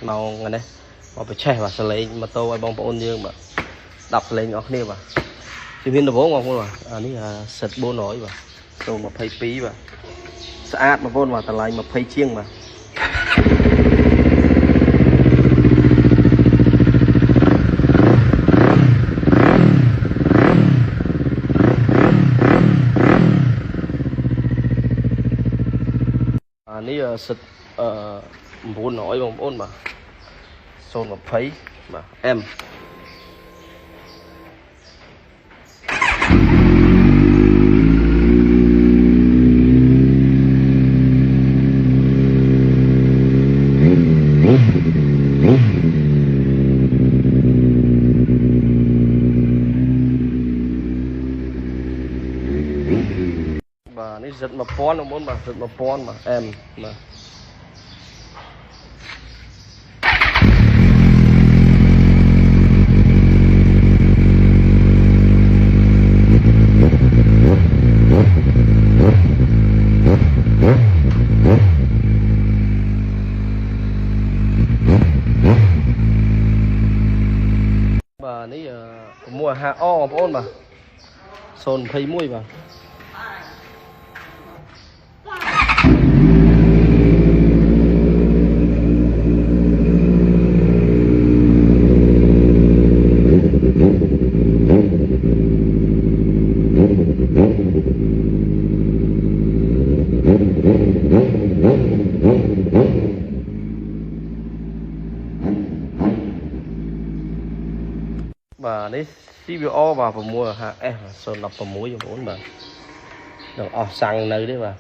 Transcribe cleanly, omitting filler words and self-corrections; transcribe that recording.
màu ngày này mà phải che và sờ lấy mà tôi bong bóng như mà đọc lên ngọc nè mà thì viên đồ bố ngon không mà ní là sệt bố nổi mà tôi mà phây pí mà sạch mà vốn mà tạt lại mà phây chiêng mà ní là sệt bố nổi bong bóng mà xôn mà phây mà em và nó giật mà pon nó muốn mà giật mà pon mà em mà và ní mua hạ o ôn mà xôn thấy mũi mà và đấy CBO vào mùa hạ em sơn lập vào muối cho bốn mà được xăng nơi đấy mà